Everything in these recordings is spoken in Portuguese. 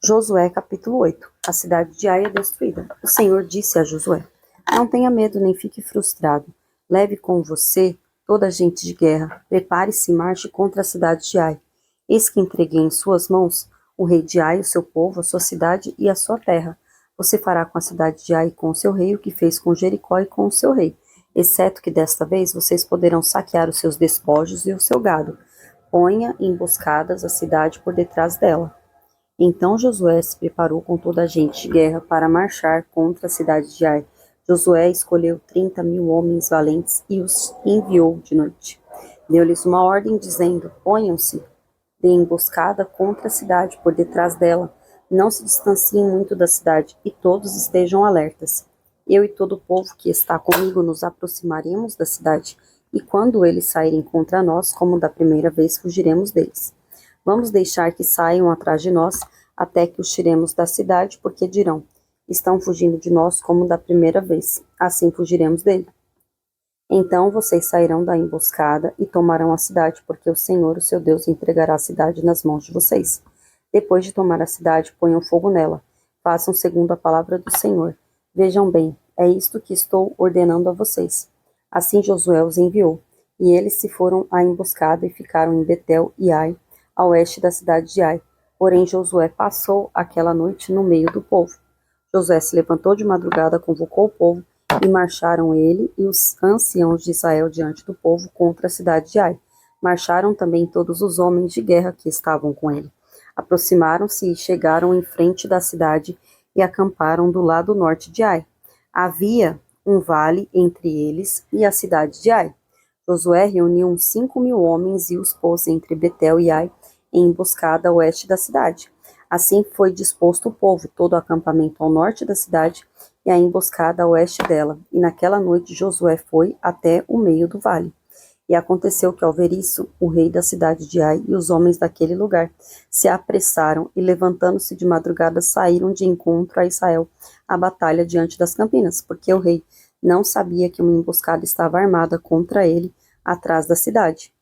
Josué capítulo 8. A cidade de Ai é destruída. O Senhor disse a Josué: Não tenha medo nem fique frustrado. Leve com você toda a gente de guerra. Prepare-se e marche contra a cidade de Ai. Eis que entreguei em suas mãos o rei de Ai, o seu povo, a sua cidade e a sua terra. Você fará com a cidade de Ai e com o seu rei o que fez com Jericó e com o seu rei, exceto que desta vez vocês poderão saquear os seus despojos e o seu gado. Ponha emboscadas a cidade por detrás dela. Então Josué se preparou com toda a gente de guerra para marchar contra a cidade de Ai. Josué escolheu 30.000 homens valentes e os enviou de noite. Deu-lhes uma ordem dizendo: Ponham-se de emboscada contra a cidade por detrás dela. Não se distanciem muito da cidade e todos estejam alertas. Eu e todo o povo que está comigo nos aproximaremos da cidade, e quando eles saírem contra nós, como da primeira vez, fugiremos deles. Vamos deixar que saiam atrás de nós até que os tiremos da cidade, porque dirão: estão fugindo de nós como da primeira vez. Assim fugiremos dele. Então vocês sairão da emboscada e tomarão a cidade, porque o Senhor, o seu Deus, entregará a cidade nas mãos de vocês. Depois de tomar a cidade, ponham fogo nela. Façam segundo a palavra do Senhor. Vejam bem, é isto que estou ordenando a vocês. Assim Josué os enviou, e eles se foram à emboscada e ficaram em Betel e Ai, a oeste da cidade de Ai. Porém Josué passou aquela noite no meio do povo. Josué se levantou de madrugada, convocou o povo, e marcharam ele e os anciãos de Israel diante do povo contra a cidade de Ai. Marcharam também todos os homens de guerra que estavam com ele. Aproximaram-se e chegaram em frente da cidade e acamparam do lado norte de Ai. Havia um vale entre eles e a cidade de Ai. Josué reuniu uns 5.000 homens e os pôs entre Betel e Ai, em emboscada a oeste da cidade. Assim foi disposto o povo, todo o acampamento ao norte da cidade e a emboscada a oeste dela. E naquela noite Josué foi até o meio do vale. E aconteceu que, ao ver isso, o rei da cidade de Ai e os homens daquele lugar se apressaram e, levantando-se de madrugada, saíram de encontro a Israel à batalha diante das campinas, porque o rei não sabia que uma emboscada estava armada contra ele atrás da cidade.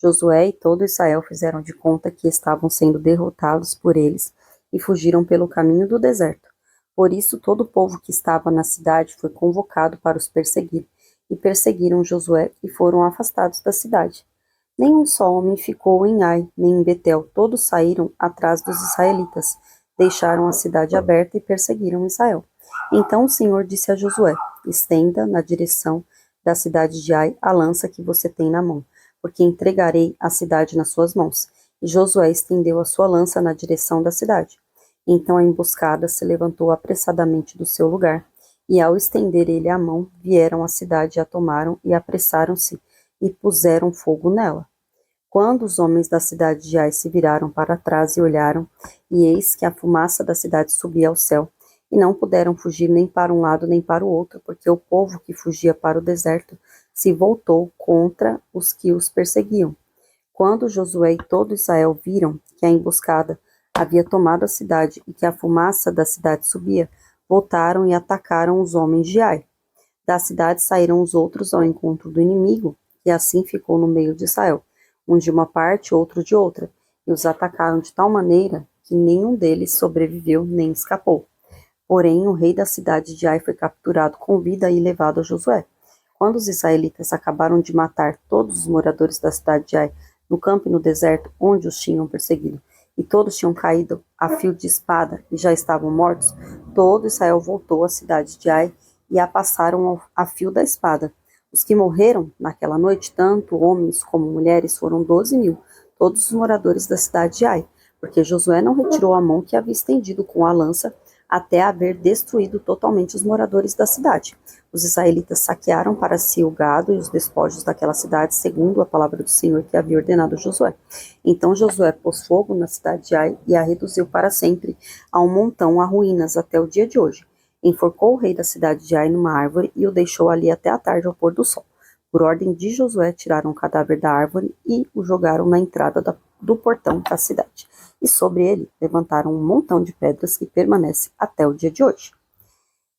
Josué e todo Israel fizeram de conta que estavam sendo derrotados por eles e fugiram pelo caminho do deserto. Por isso todo o povo que estava na cidade foi convocado para os perseguir, e perseguiram Josué e foram afastados da cidade. Nenhum só homem ficou em Ai, nem em Betel, todos saíram atrás dos israelitas, deixaram a cidade aberta e perseguiram Israel. Então o Senhor disse a Josué: Estenda na direção da cidade de Ai a lança que você tem na mão, porque entregarei a cidade nas suas mãos. E Josué estendeu a sua lança na direção da cidade. Então a emboscada se levantou apressadamente do seu lugar, e ao estender ele a mão, vieram à cidade e a tomaram, e apressaram-se, e puseram fogo nela. Quando os homens da cidade de Ai se viraram para trás e olharam, e eis que a fumaça da cidade subia ao céu, e não puderam fugir nem para um lado nem para o outro, porque o povo que fugia para o deserto se voltou contra os que os perseguiam. Quando Josué e todo Israel viram que a emboscada havia tomado a cidade e que a fumaça da cidade subia, voltaram e atacaram os homens de Ai. Da cidade saíram os outros ao encontro do inimigo, e assim ficou no meio de Israel, um de uma parte, outro de outra, e os atacaram de tal maneira que nenhum deles sobreviveu nem escapou. Porém, o rei da cidade de Ai foi capturado com vida e levado a Josué. Quando os israelitas acabaram de matar todos os moradores da cidade de Ai, no campo e no deserto, onde os tinham perseguido, e todos tinham caído a fio de espada e já estavam mortos, todo Israel voltou à cidade de Ai e a passaram a fio da espada. Os que morreram naquela noite, tanto homens como mulheres, foram 12.000, todos os moradores da cidade de Ai, porque Josué não retirou a mão que havia estendido com a lança até haver destruído totalmente os moradores da cidade. Os israelitas saquearam para si o gado e os despojos daquela cidade, segundo a palavra do Senhor que havia ordenado a Josué. Então Josué pôs fogo na cidade de Ai e a reduziu para sempre a um montão, a ruínas, até o dia de hoje. Enforcou o rei da cidade de Ai numa árvore e o deixou ali até a tarde ao pôr do sol. Por ordem de Josué, tiraram o cadáver da árvore e o jogaram na entrada do portão da cidade. E sobre ele levantaram um montão de pedras que permanece até o dia de hoje.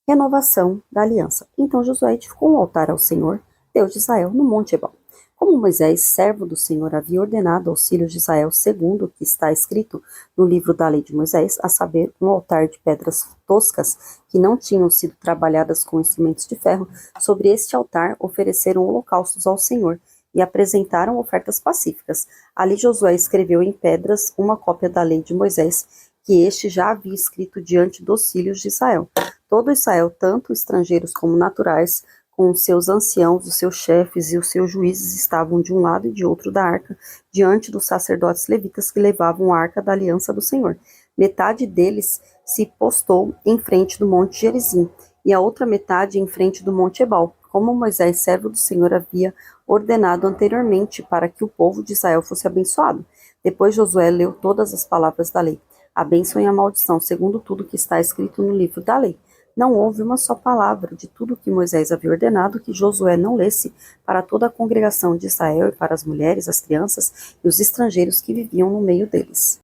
Renovação da aliança. Então Josué edificou um altar ao Senhor, Deus de Israel, no Monte Ebal. Como Moisés, servo do Senhor, havia ordenado aos filhos de Israel, segundo o que está escrito no livro da lei de Moisés, a saber, um altar de pedras toscas que não tinham sido trabalhadas com instrumentos de ferro, sobre este altar ofereceram holocaustos ao Senhor e apresentaram ofertas pacíficas. Ali Josué escreveu em pedras uma cópia da lei de Moisés, que este já havia escrito diante dos filhos de Israel. Todo Israel, tanto estrangeiros como naturais, com os seus anciãos, os seus chefes e os seus juízes estavam de um lado e de outro da arca, diante dos sacerdotes levitas que levavam a arca da aliança do Senhor. Metade deles se postou em frente do monte Gerizim, e a outra metade em frente do monte Ebal, como Moisés, servo do Senhor, havia ordenado anteriormente para que o povo de Israel fosse abençoado. Depois Josué leu todas as palavras da lei, a bênção e a maldição, segundo tudo que está escrito no livro da lei. Não houve uma só palavra de tudo que Moisés havia ordenado que Josué não lesse para toda a congregação de Israel e para as mulheres, as crianças e os estrangeiros que viviam no meio deles.